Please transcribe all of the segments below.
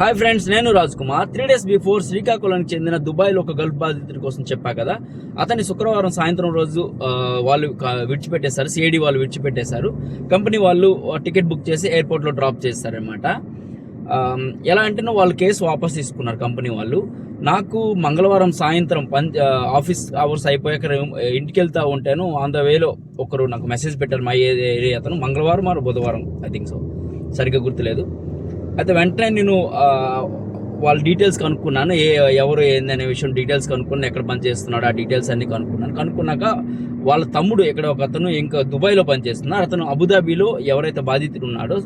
Hi friends, నేను Raj Kumar. 3 days before శ్రీకాకుళానికి చెందిన దుబాయ్లో ఒక గల్ఫ్ బాధితుడి కోసం చెప్పా కదా. అతన్ని శుక్రవారం సాయంత్రం రోజు వాళ్ళు విడిచిపెట్టేశారు. సిఐడి వాళ్ళు విడిచిపెట్టేశారు. కంపెనీ వాళ్ళు టికెట్ బుక్ చేసి ఎయిర్పోర్ట్లో డ్రాప్ చేశారనమాట. ఎలా అంటే వాళ్ళు కేసు వాపస్ తీసుకున్నారు కంపెనీ వాళ్ళు. నాకు మంగళవారం సాయంత్రం ఆఫీస్ అవర్స్ అయిపోయాక ఇంటికి వెళ్తా ఉంటాను. ఆన్ ద వేలో ఒకరు నాకు మెసేజ్ పెట్టారు, మా ఏరియా అతను. మంగళవారం మరి బుధవారం, ఐ థింక్ సో, సరిగ్గా గుర్తులేదు. అయితే వెంటనే నేను వాళ్ళ డీటెయిల్స్ కనుక్కున్నాను. ఎవరు ఏందనే విషయం డీటెయిల్స్ కనుక్కున్నాను. ఎక్కడ పనిచేస్తున్నాడు ఆ డీటెయిల్స్ అన్ని కనుక్కున్నాక వాళ్ళ తమ్ముడు ఇక్కడ ఒక అతను ఇంకా దుబాయ్లో పనిచేస్తున్నాడు. అతను అబుదాబీలో ఎవరైతే బాధితుడు ఉన్నాడో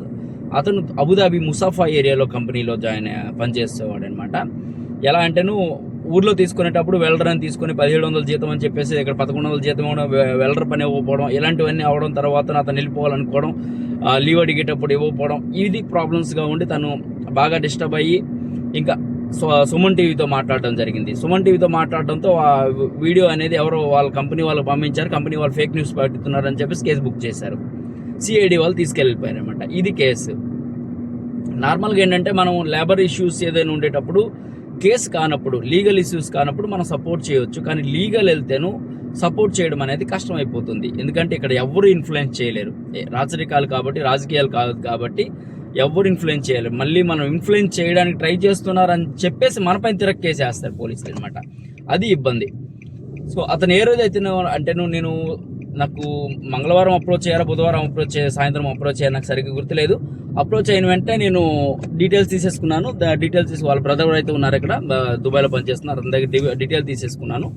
అతను అబుదాబీ ముసాఫా ఏరియాలో కంపెనీలో పనిచేసేవాడు అనమాట. ఎలా అంటేను ఊర్లో తీసుకునేటప్పుడు వెల్డర్ అని తీసుకుని 1700 జీతం అని చెప్పేసి ఇక్కడ 1100 జీతం వెల్డర్ పని ఇవ్వకపోవడం, ఇలాంటివన్నీ అవడం, తర్వాత అతను వెళ్ళిపోవాలనుకోవడం, లీవ్ అడిగేటప్పుడు ఇవ్వకపోవడం, ఇది ప్రాబ్లమ్స్గా ఉండి తను బాగా డిస్టర్బ్ అయ్యి ఇంకా సుమన్ టీవీతో మాట్లాడడం జరిగింది. సుమన్ టీవీతో మాట్లాడడంతో ఆ వీడియో అనేది ఎవరో వాళ్ళ కంపెనీ వాళ్ళు పంపించారు. కంపెనీ వాళ్ళు ఫేక్ న్యూస్ పెడుతున్నారని చెప్పేసి కేసు బుక్ చేశారు. సిఐడి వాళ్ళు తీసుకెళ్ళిపోయారు అనమాట. ఇది కేసు. నార్మల్గా ఏంటంటే మనం లేబర్ ఇష్యూస్ ఏదైనా ఉండేటప్పుడు కేసు కానప్పుడు, లీగల్ ఇష్యూస్ కానప్పుడు మనం సపోర్ట్ చేయవచ్చు. కానీ లీగల్ వెళ్తేను సపోర్ట్ చేయడం అనేది కష్టమైపోతుంది. ఎందుకంటే ఇక్కడ ఎవరు ఇన్ఫ్లుయెన్స్ చేయలేరు. రాజకీయాలు కాదు కాబట్టి ఎవరు ఇన్ఫ్లుయెన్స్ చేయలేరు. మళ్ళీ మనం ఇన్ఫ్లుయెన్స్ చేయడానికి ట్రై చేస్తున్నారని చెప్పేసి మనపైన తిరక్కేసేస్తారు పోలీసులు అనమాట. అది ఇబ్బంది. సో అతను ఏ రోజు అయితే అంటే నేను నాకు మంగళవారం అప్రోచ్ అయ్యారా, బుధవారం అప్రోచ్ అయ్యారు, సాయంత్రం అప్రోచ్ అయ్యారు, నాకు సరిగ్గా గుర్తులేదు. అప్రోచ్ అయిన వెంటనే నేను డీటెయిల్స్ తీసేసుకున్నాను. డీటెయిల్స్ తీసి వాళ్ళ బ్రదర్ అయితే ఉన్నారు ఇక్కడ దుబాయ్లో పనిచేస్తున్నారు, అతని దగ్గర డీటెయిల్ తీసేసుకున్నాను.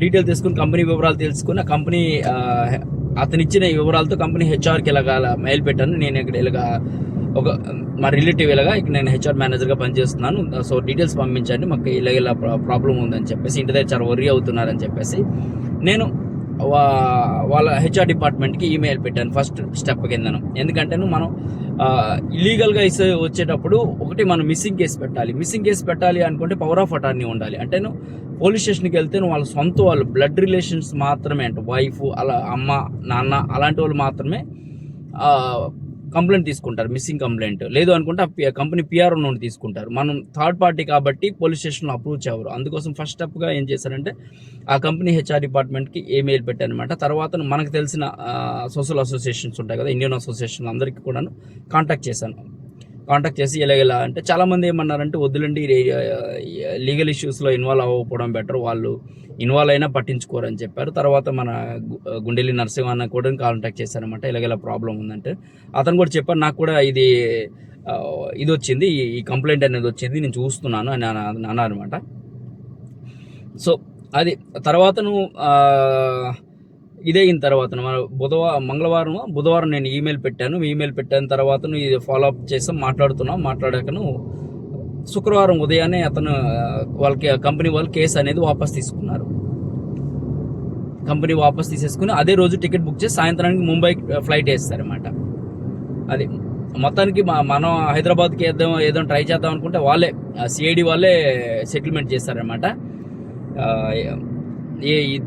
డీటెయిల్ తీసుకుని కంపెనీ వివరాలు తెలుసుకుని కంపెనీ అతను ఇచ్చిన వివరాలతో కంపెనీ హెచ్ఆర్కి ఇలాగా మెయిల్ పెట్టాను. నేను ఇక్కడ ఇలాగా మా రిలేటివ్ ఇలాగా నేను హెచ్ఆర్ మేనేజర్గా పనిచేస్తున్నాను, సో డీటెయిల్స్ పంపించండి, మాకు ఇలా ప్రాబ్లం ఉందని చెప్పేసి, ఇంటి దగ్గర చాలా వర్రీ అవుతున్నారని చెప్పేసి నేను వాళ్ళ హెచ్ఆర్ డిపార్ట్మెంట్కి ఈమెయిల్ పెట్టాను ఫస్ట్ స్టెప్ కిందను. ఎందుకంటే మనం ఇల్లీగల్గా వచ్చేటప్పుడు ఒకటి మనం మిస్సింగ్ కేసు పెట్టాలి అనుకుంటే పవర్ ఆఫ్ అటార్నీ ఉండాలి. అంటే పోలీస్ స్టేషన్కి వెళ్తే వాళ్ళ సొంత వాళ్ళు బ్లడ్ రిలేషన్స్ మాత్రమే, అంటే వైఫ్, అలా అమ్మ నాన్న అలాంటి వాళ్ళు మాత్రమే కంప్లైంట్ తీసుకుంటారు, మిస్సింగ్ కంప్లైంట్. లేదు అనుకుంటే కంపెనీ పిఆర్ నుండి తీసుకుంటారు. మనం థర్డ్ పార్టీ కాబట్టి పోలీస్ స్టేషన్లో అప్రోచ్ అవ్వరు. అందుకోసం ఫస్ట్ స్టెప్గా ఏం చేశారంటే ఆ కంపెనీ హెచ్ఆర్ డిపార్ట్మెంట్కి ఈమెయిల్ పెట్టారనమాట. తర్వాత మనకు తెలిసిన సోషల్ అసోసియేషన్స్ ఉంటాయి కదా, ఇండియన్ అసోసియేషన్, అందరికీ కూడా కాంటాక్ట్ చేసి ఇలా అంటే చాలామంది ఏమన్నారంటే వద్దులండి, లీగల్ ఇష్యూస్లో ఇన్వాల్వ్ అవ్వకపోవడం బెటర్, వాళ్ళు ఇన్వాల్వ్ అయినా పట్టించుకోరని చెప్పారు. తర్వాత మన గుండెల్లి నరసింహన్న కూడా కాంటాక్ట్ చేశారనమాట. ఇలా ప్రాబ్లం ఉందంటే అతను కూడా చెప్పారు, నాకు కూడా ఇది వచ్చింది, ఈ కంప్లైంట్ అనేది వచ్చింది, నేను చూస్తున్నాను అని అన్నారనమాట. సో అది తర్వాత ఇదే అయిన తర్వాత బుధవారం నేను ఈమెయిల్ పెట్టాను. తర్వాత ఇది ఫాలోఅప్ చేసాం, మాట్లాడాకను శుక్రవారం ఉదయాన్నే అతను కంపెనీ వాళ్ళు కేసు అనేది వాపస్ తీసుకున్నారు. కంపెనీ వాపస్ తీసేసుకుని అదే రోజు టికెట్ బుక్ చేసి సాయంత్రానికి ముంబై ఫ్లైట్ వేస్తారనమాట. అది మొత్తానికి మనం హైదరాబాద్కి ఏదో ట్రై చేద్దాం అనుకుంటే వాళ్ళే సిఐడి వాళ్ళే సెటిల్మెంట్ చేస్తారనమాట.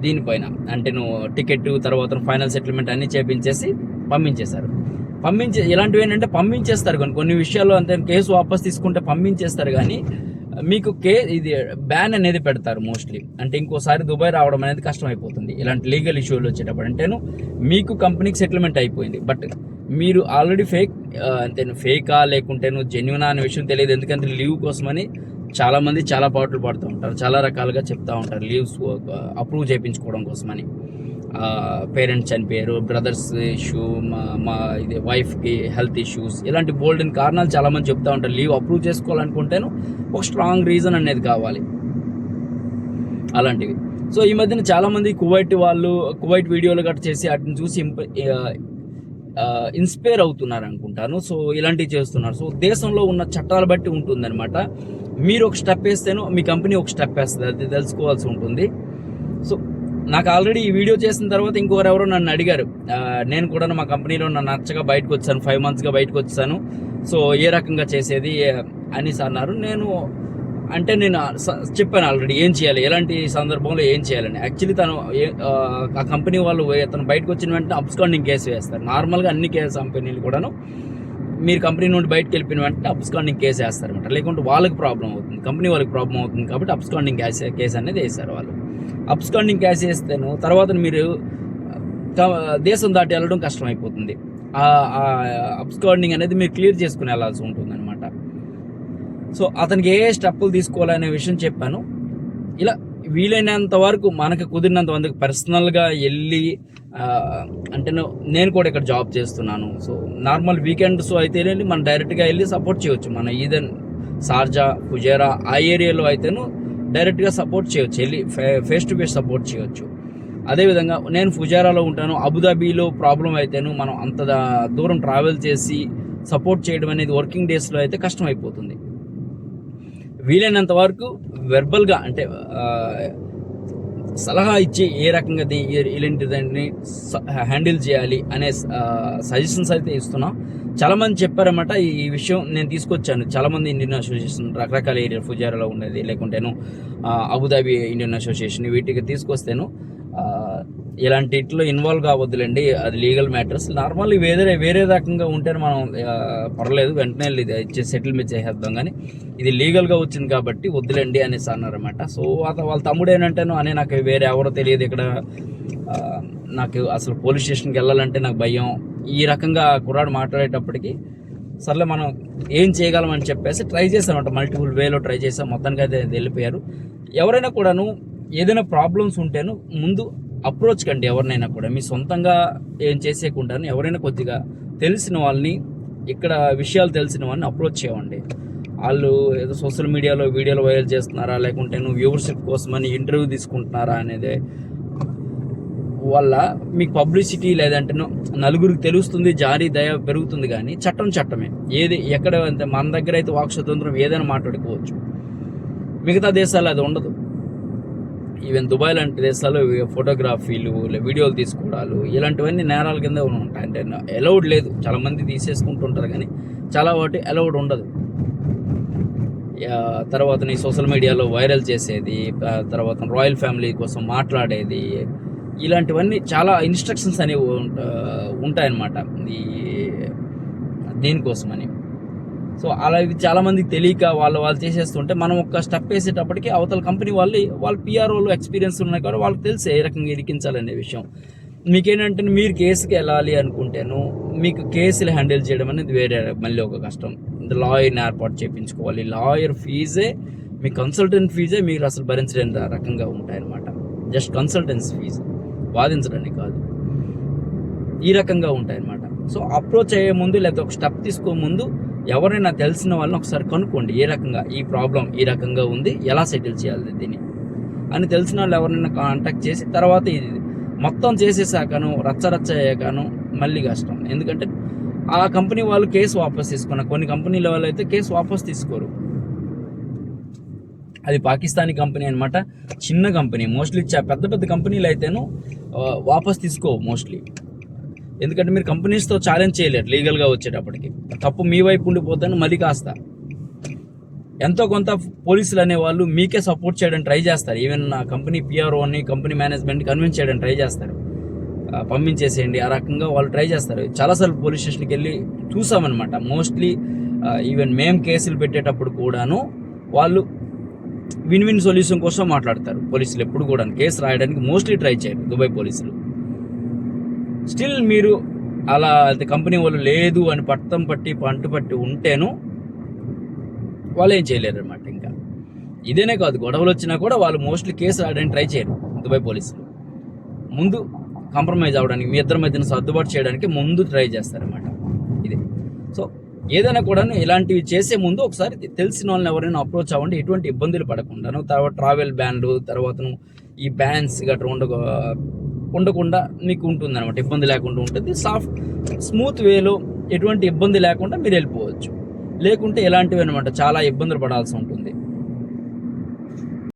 దీనిపైన అంటే టికెట్ తర్వాత ఫైనల్ సెటిల్మెంట్ అన్నీ చేపించేసి పంపించేశారు. ఇలాంటివి ఏంటంటే పంపించేస్తారు కొన్ని విషయాల్లో. అంతే, కేసు వాపస్ తీసుకుంటే పంపించేస్తారు, కానీ మీకు ఇది బ్యాన్ అనేది పెడతారు మోస్ట్లీ. అంటే ఇంకోసారి దుబాయ్ రావడం అనేది కష్టమైపోతుంది ఇలాంటి లీగల్ ఇష్యూలు వచ్చేటప్పుడు. అంటేను మీకు కంపెనీకి సెటిల్మెంట్ అయిపోయింది, బట్ మీరు ఆల్రెడీ ఫేకా లేకుంటేను జెన్యునా అనే విషయం తెలియదు. ఎందుకంటే లీవ్ కోసమని చాలామంది చాలా పాటలు పాడుతూ ఉంటారు, చాలా రకాలుగా చెప్తూ ఉంటారు లీవ్స్ అప్రూవ్ చేయించుకోవడం కోసమని. పేరెంట్స్ చనిపోయారు, బ్రదర్స్ ఇష్యూ, మా ఇది వైఫ్కి హెల్త్ ఇష్యూస్, ఇలాంటి బోల్డెన్ కారణాలు చాలామంది చెప్తూ ఉంటారు. లీవ్ అప్రూవ్ చేసుకోవాలనుకుంటేను ఒక స్ట్రాంగ్ రీజన్ అనేది కావాలి అలాంటివి. సో ఈ మధ్యన చాలామంది కువైట్ వీడియోలు గట్రా చేసి వాటిని చూసి ఇన్స్పైర్ అవుతున్నారు అనుకుంటాను. సో ఇలాంటివి చేస్తున్నారు. సో దేశంలో ఉన్న చట్టాలు బట్టి ఉంటుందన్నమాట. మీరు ఒక స్టెప్ వేస్తేనో మీ కంపెనీ ఒక స్టెప్ వేస్తుంది, అది తెలుసుకోవాల్సి ఉంటుంది. సో నాకు ఆల్రెడీ ఈ వీడియో చేసిన తర్వాత ఇంకొకరెవరో నన్ను అడిగారు, నేను కూడా మా కంపెనీలో నన్ను నచ్చగా బయటకు వచ్చాను, 5 monthsగా బయటకు వచ్చాను, సో ఏ రకంగా చేసేది అనేసి అన్నారు. నేను చెప్పాను ఆల్రెడీ ఏం చేయాలి, ఎలాంటి సందర్భంలో ఏం చేయాలని. యాక్చువల్లీ ఆ కంపెనీ వాళ్ళు అతను బయటకు వచ్చిన వెంటనే అబ్స్కాండింగ్ కేసు వేస్తారు. నార్మల్గా అన్ని కేసు కంపెనీలు కూడాను మీరు కంపెనీ నుండి బయటకు వెళ్ళిపోయిన వెంటనే అబ్స్కాండింగ్ కేసు వేస్తారనమాట. లేకుంటే వాళ్ళకి ప్రాబ్లం అవుతుంది, కంపెనీ వాళ్ళకి ప్రాబ్లం అవుతుంది కాబట్టి అబ్స్కాండింగ్ కేసు అనేది వేశారు వాళ్ళు. అబ్స్కాండింగ్ కేసు వేస్తేను తర్వాత మీరు దేశం దాటి వెళ్ళడం కష్టం అయిపోతుంది. అబ్స్కాండింగ్ అనేది మీరు క్లియర్ చేసుకుని వెళ్ళాల్సి ఉంటుంది అనమాట. సో అతనికి ఏ స్టెప్పులు తీసుకోవాలనే విషయం చెప్పాను. ఇలా వీలైనంత వరకు మనకు కుదిరినంత మందికి పర్సనల్గా వెళ్ళి, అంటే నేను కూడా ఇక్కడ జాబ్ చేస్తున్నాను, సో నార్మల్ వీకెండ్స్ అయితే మనం డైరెక్ట్గా వెళ్ళి సపోర్ట్ చేయవచ్చు. మన ఈదన్ షార్జా, ఫుజైరా ఆ ఏరియాలో అయితేను డైరెక్ట్గా సపోర్ట్ చేయవచ్చు, వెళ్ళి ఫేస్ టు ఫేస్ సపోర్ట్ చేయవచ్చు. అదేవిధంగా నేను ఫుజైరాలో ఉంటాను, అబుదాబీలో ప్రాబ్లం అయితేను మనం అంత దూరం ట్రావెల్ చేసి సపోర్ట్ చేయడం అనేది వర్కింగ్ డేస్లో అయితే కష్టం అయిపోతుంది. వీలైనంత వరకు వెర్బల్గా అంటే సలహా ఇచ్చి ఏ రకంగా ఇలాంటి దాన్ని హ్యాండిల్ చేయాలి అనే సజెషన్స్ అయితే ఇస్తున్నాం. చాలామంది చెప్పారన్నమాట ఈ విషయం, నేను తీసుకొచ్చాను. చాలామంది ఇండియన్ అసోసియేషన్ రకరకాల ఏరియా ఫుజైరాలో ఉండేది, లేకుంటేను అబుదాబి ఇండియన్ అసోసియేషన్ వీటికి తీసుకొస్తేను ఇలాంటి ఇట్లో ఇన్వాల్వ్ కావద్దులేండి, అది లీగల్ మ్యాటర్స్. నార్మల్లీ వేరే రకంగా ఉంటేనే మనం పర్లేదు, వెంటనే ఇచ్చే సెటిల్మెంట్ చేసేద్దాం, కానీ ఇది లీగల్గా వచ్చింది కాబట్టి వద్దులేండి అనేసి అన్నారన్నమాట. సో వాళ్ళ తమ్ముడు ఏంటంటేను అని నాకు వేరే ఎవరో తెలియదు, ఇక్కడ నాకు అసలు పోలీస్ స్టేషన్కి వెళ్ళాలంటే నాకు భయం, ఈ రకంగా కుర్రాడు మాట్లాడేటప్పటికి సర్లే మనం ఏం చేయగలమని చెప్పేసి ట్రై చేసామన్నమాట. మల్టిపుల్ వేలో ట్రై చేసాం, మొత్తానికి అయితే వెళ్ళిపోయారు. ఎవరైనా కూడాను ఏదైనా ప్రాబ్లమ్స్ ఉంటేను ముందు అప్రోచ్ కండి ఎవరినైనా కూడా. మీ సొంతంగా ఏం చేసేయకుండాను ఎవరైనా కొద్దిగా తెలిసిన వాళ్ళని, ఇక్కడ విషయాలు తెలిసిన వాళ్ళని అప్రోచ్ చేయండి. వాళ్ళు ఏదో సోషల్ మీడియాలో వీడియోలు వైరల్ చేస్తున్నారా, లేకుంటే వ్యూవర్షిప్ కోసమని ఇంటర్వ్యూ తీసుకుంటున్నారా అనేది వల్ల మీకు పబ్లిసిటీ లేదంటే నలుగురికి తెలుస్తుంది, జారీ దయ పెరుగుతుంది, కానీ చట్టమే. ఏది ఎక్కడ అంటే మన దగ్గర అయితే వాక్ స్వతంత్రం ఏదైనా మాట్లాడుకోవచ్చు, మిగతా దేశాలు అది ఉండదు. ఈవెన్ దుబాయ్ లాంటి దేశాల్లో ఫోటోగ్రఫీలు, వీడియోలు తీసుకోవడాలు ఇలాంటివన్నీ నేరాల కింద ఉంటాయి. అంటే అలౌడ్ లేదు, చాలామంది తీసేసుకుంటుంటారు కానీ చాలా వాటి అలౌడ్ ఉండదు. తర్వాత నీ సోషల్ మీడియాలో వైరల్ చేసేది, తర్వాత రాయల్ ఫ్యామిలీ కోసం మాట్లాడేది, ఇలాంటివన్నీ చాలా ఇన్స్ట్రక్షన్స్ అనేవి ఉంటాయన్నమాట ఈ దీనికోసమని. సో అలా ఇది చాలామందికి తెలియక వాళ్ళు చేసేస్తుంటే మనం ఒక స్టెప్ వేసేటప్పటికి అవతల కంపెనీ వాళ్ళు పిఆర్ఓలు ఎక్స్పీరియన్స్ ఉన్నాయి కాబట్టి వాళ్ళకి తెలిసి ఏ రకంగా ఇరికించాలనే విషయం. మీకేంటంటే మీరు కేసుకి వెళ్ళాలి అనుకుంటేను మీకు కేసులు హ్యాండిల్ చేయడం అనేది వేరే మళ్ళీ ఒక కష్టం. లాయర్ని ఏర్పాటు చేయించుకోవాలి, లాయర్ ఫీజే మీ కన్సల్టెంట్ ఫీజే మీరు అసలు భరించలేని రకంగా ఉంటాయన్నమాట. జస్ట్ కన్సల్టెన్సీ ఫీజు, వాదించడానికి కాదు, ఈ రకంగా ఉంటాయన్నమాట. సో అప్రోచ్ అయ్యే ముందు లేదా ఒక స్టెప్ తీసుకో ముందు ఎవరైనా తెలిసిన వాళ్ళని ఒకసారి కనుక్కోండి, ఏ రకంగా ఈ ప్రాబ్లం ఈ రకంగా ఉంది, ఎలా సెటిల్ చేయాలి దీన్ని అని తెలిసిన వాళ్ళు ఎవరైనా కాంటాక్ట్ చేసి తర్వాత ఇది మొత్తం చేసేసాకను రచ్చ అయ్యాకను మళ్ళీ కష్టం. ఎందుకంటే ఆ కంపెనీ వాళ్ళు కేసు వాపస్ తీసుకున్నారు, కొన్ని కంపెనీల వాళ్ళు అయితే కేసు వాపస్ తీసుకోరు. అది పాకిస్తానీ కంపెనీ అనమాట, చిన్న కంపెనీ. మోస్ట్లీ పెద్ద కంపెనీలు అయితేను వాపస్ తీసుకోవు మోస్ట్లీ, ఎందుకంటే మీరు కంపెనీస్తో ఛాలెంజ్ చేయలేరు లీగల్గా వచ్చేటప్పటికి. తప్పు మీ వైపు ఉండిపోతాను మళ్ళీ కాస్త ఎంతో కొంత పోలీసులు అనేవాళ్ళు మీకే సపోర్ట్ చేయడానికి ట్రై చేస్తారు. ఈవెన్ నా కంపెనీ పిఆర్ఓని, కంపెనీ మేనేజ్మెంట్ని కన్విన్స్ చేయడానికి ట్రై చేస్తారు, పంపించేసేయండి ఆ రకంగా వాళ్ళు ట్రై చేస్తారు. చాలాసార్లు పోలీస్ స్టేషన్కి వెళ్ళి చూసామన్నమాట. మోస్ట్లీ ఈవెన్ మేము కేసులు పెట్టేటప్పుడు కూడాను వాళ్ళు విన్ సొల్యూషన్ కోసం మాట్లాడతారు. పోలీసులు ఎప్పుడు కూడా కేసు రాయడానికి మోస్ట్లీ ట్రై చేయరు దుబాయ్ పోలీసులు. స్టిల్ మీరు అలా కంపెనీ వాళ్ళు లేదు అని పట్టి ఉంటేను వాళ్ళు ఏం చేయలేరు అనమాట. ఇంకా ఇదేనే కాదు, గొడవలు వచ్చినా కూడా వాళ్ళు మోస్ట్లీ కేసు రాయడానికి ట్రై చేయరు దుబాయ్ పోలీసులు. ముందు కాంప్రమైజ్ అవ్వడానికి, మీ ఇద్దరి మధ్యన సర్దుబాటు చేయడానికి ముందు ట్రై చేస్తారన్నమాట. ఇది సో ఏదైనా కూడా ఇలాంటివి చేసే ముందు ఒకసారి తెలిసిన వాళ్ళని ఎవరైనా అప్రోచ్ అవ్వండి, ఎటువంటి ఇబ్బందులు పడకుండాను. తర్వాత ట్రావెల్ బ్యాన్లు, తర్వాత ఈ బ్యాన్స్ గట్రా ఉండకుండా మీకు ఉంటుంది అనమాట, ఇబ్బంది లేకుండా ఉంటుంది. స్మూత్ వేలో ఎటువంటి ఇబ్బంది లేకుండా మీరు వెళ్ళిపోవచ్చు. లేకుంటే ఇలాంటివి అనమాట చాలా ఇబ్బందులు పడాల్సి ఉంటుంది.